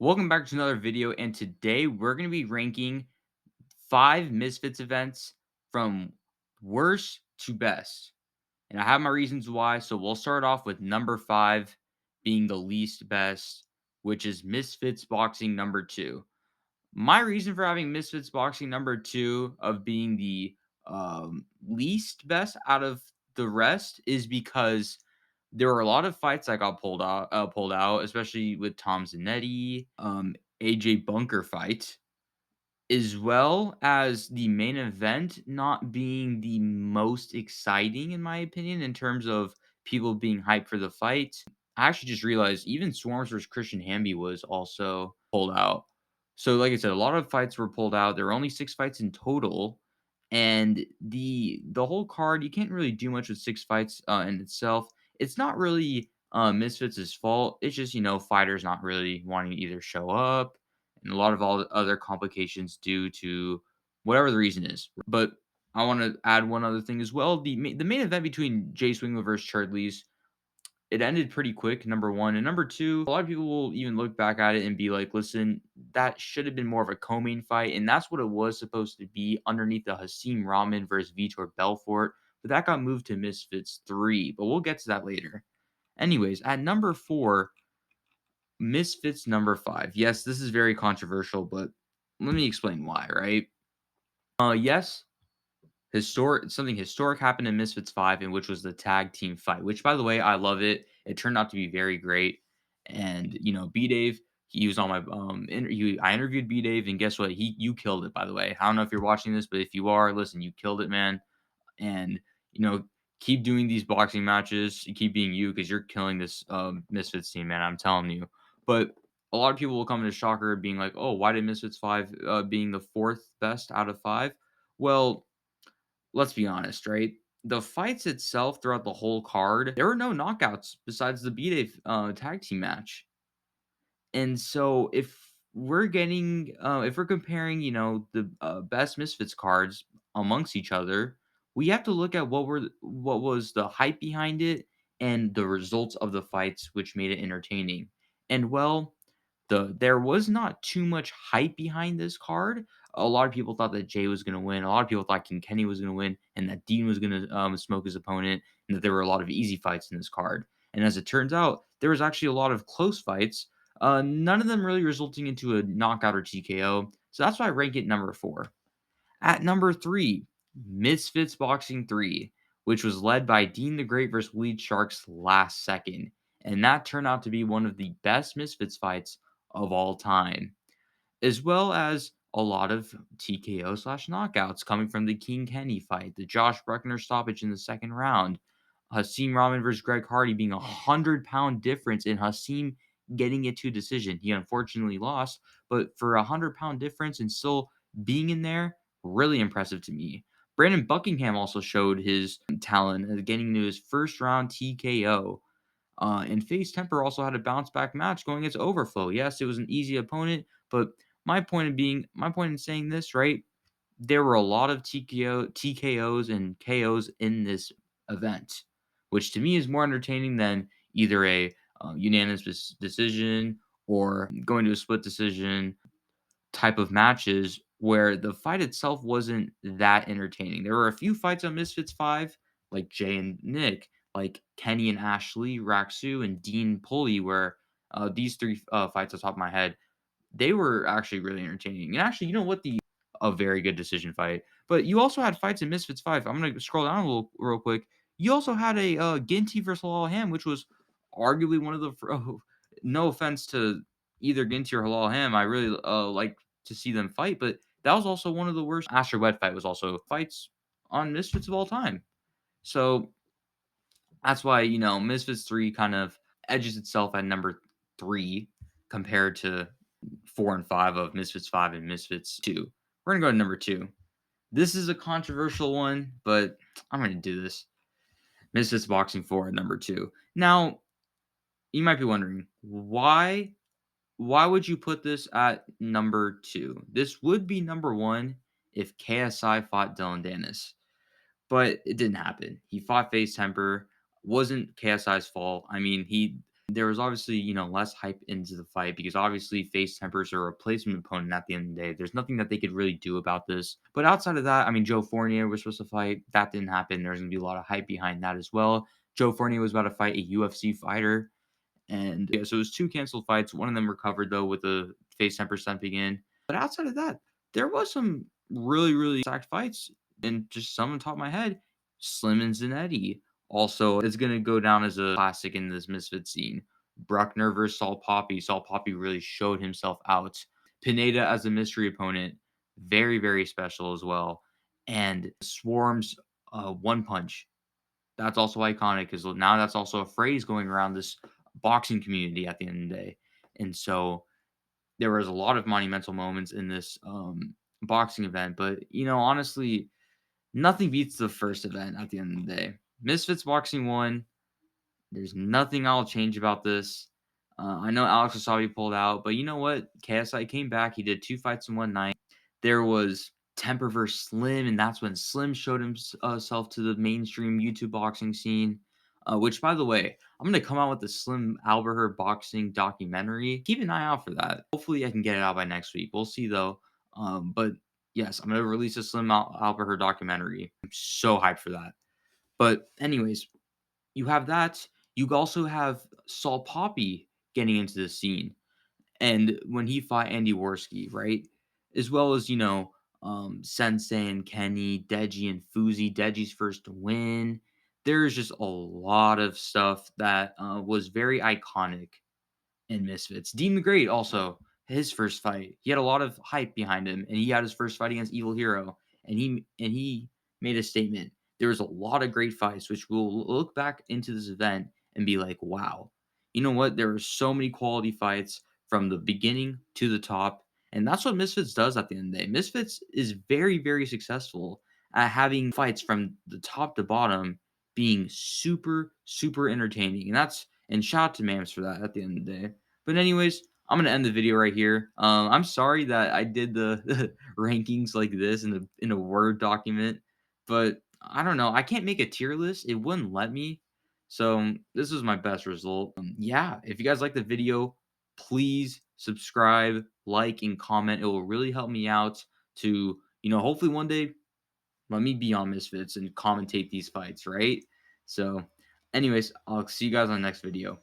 Welcome back to another video, and today we're going to be ranking 5 Misfits events from worst to best. And I have my reasons why, so we'll start off with number 5 being the least best, which is Misfits Boxing number 2. My reason for having Misfits Boxing number 2 of being the least best out of the rest is because there were a lot of fights that got pulled out, especially with Tom Zanetti, AJ Bunker fight, as well as the main event not being the most exciting, in my opinion, in terms of people being hyped for the fight. I actually just realized even Swarms versus Christian Hamby was also pulled out. So, like I said, a lot of fights were pulled out. There were only 6 fights in total, and the whole card you can't really do much with 6 fights in itself. It's not really Misfits' fault. It's just fighters not really wanting to either show up and a lot of all the other complications due to whatever the reason is. But I want to add one other thing as well. The main event between Jay Swingler versus Chardleys, it ended pretty quick, number one. And number two, a lot of people will even look back at it and be like, listen, that should have been more of a co-main fight. And that's what it was supposed to be underneath the Hasim Rahman versus Vitor Belfort. But that got moved to Misfits 3. But we'll get to that later. Anyways, at number 4, Misfits number 5. Yes, this is very controversial, but let me explain why, right? Yes, something historic happened in Misfits 5, in which was the tag team fight, which by the way, I love it. It turned out to be very great. And B Dave, he was on my interview. I interviewed B Dave, and guess what? You killed it, by the way. I don't know if you're watching this, but if you are, listen, you killed it, man. And keep doing these boxing matches. You keep being you because you're killing this Misfits team, man. I'm telling you. But a lot of people will come into shocker being like, "Oh, why did Misfits 5 being the fourth best out of 5?" Well, let's be honest, right? The fights itself throughout the whole card, there were no knockouts besides the B-Day tag team match. And so if we're comparing, the best Misfits cards amongst each other, we have to look at what was the hype behind it and the results of the fights which made it entertaining. And well, there was not too much hype behind this card. A lot of people thought that Jay was going to win. A lot of people thought King Kenny was going to win, and that Dean was going to smoke his opponent, and that there were a lot of easy fights in this card. And as it turns out, there was actually a lot of close fights, none of them really resulting into a knockout or TKO. So that's why I rank it number 4. At number 3, Misfits Boxing 3, which was led by Dean the Great versus Lead Sharks last second. And that turned out to be one of the best Misfits fights of all time, as well as a lot of TKO slash knockouts coming from the King Kenny fight, the Josh Bruckner stoppage in the second round, Hasim Rahman versus Greg Hardy being 100-pound difference, and Hasim getting it to decision. He unfortunately lost, but for 100-pound difference and still being in there, really impressive to me. Brandon Buckingham also showed his talent, getting into his first round TKO. And FaZe Temper also had a bounce back match going against Overflow. Yes, it was an easy opponent, but my point in saying this, right? There were a lot of TKOs and KOs in this event, which to me is more entertaining than either a unanimous decision or going to a split decision type of matches where the fight itself wasn't that entertaining. There were a few fights on Misfits 5, like Jay and Nick, like Kenny and Ashley, Raksu, and Dean Pulley, where these three fights off the top of my head, they were actually really entertaining. And actually, you know what? A very good decision fight. But you also had fights in Misfits 5. I'm gonna scroll down a little real quick. You also had a Ginty versus Halal Ham, which was arguably one of the no offense to either Ginty or Halal Ham. I really like to see them fight, but that was also one of the worst. Astro Wet fight was also fights on Misfits of all time. So that's why, Misfits 3 kind of edges itself at number 3 compared to 4 and 5 of Misfits 5 and Misfits 2. We're going to go to number 2. This is a controversial one, but I'm going to do this. Misfits Boxing 4 at number 2. Now, you might be wondering, why would you put this at number 2? This would be number 1 if KSI fought Dylan Dennis, but it didn't happen. He fought FaZe Temper. Wasn't KSI's fault. I mean, There was obviously, less hype into the fight because obviously face tempers are a replacement opponent at the end of the day. There's nothing that they could really do about this. But outside of that, I mean, Joe Fournier was supposed to fight. That didn't happen. There's going to be a lot of hype behind that as well. Joe Fournier was about to fight a UFC fighter. And yeah, so it was two canceled fights. One of them recovered though with a face temper stepping in. But outside of that, there was some really, really stacked fights. And just some on top of my head, Slim and Zanetti. Also, it's gonna go down as a classic in this Misfit scene. Bruckner versus Saul Poppy. Saul Poppy really showed himself out. Pineda as a mystery opponent, very, very special as well. And Swarm's one punch, that's also iconic because now that's also a phrase going around this boxing community at the end of the day. And so there was a lot of monumental moments in this boxing event, but honestly, nothing beats the first event at the end of the day. Misfits Boxing won. There's nothing I'll change about this. I know Alex Wasabi pulled out, but you know what? KSI came back. He did 2 fights in one night. There was Temper versus Slim, and that's when Slim showed himself to the mainstream YouTube boxing scene. Which, by the way, I'm gonna come out with the Slim Alberher boxing documentary. Keep an eye out for that. Hopefully, I can get it out by next week. We'll see though. But yes, I'm gonna release a Slim Alberher documentary. I'm so hyped for that. But anyways, you have that. You also have Saul Poppy getting into the scene, and when he fought Andy Worski, right? As well as, Sensei and Kenny, Deji and Fuzi, Deji's first win. There's just a lot of stuff that was very iconic in Misfits. Dean the Great also, his first fight, he had a lot of hype behind him, and he had his first fight against Evil Hero, and he made a statement. There was a lot of great fights, which we'll look back into this event and be like, wow, you know what? There were so many quality fights from the beginning to the top, and that's what Misfits does at the end of the day. Misfits is very, very successful at having fights from the top to bottom being super, super entertaining, and shout out to Mams for that at the end of the day. But anyways, I'm gonna end the video right here. I'm sorry that I did the rankings like this in a Word document, but I don't know. I can't make a tier list. It wouldn't let me. So this is my best result. Yeah, if you guys like the video, please subscribe, like, and comment. It will really help me out to hopefully one day let me be on Misfits and commentate these fights, right? So, anyways, I'll see you guys on the next video.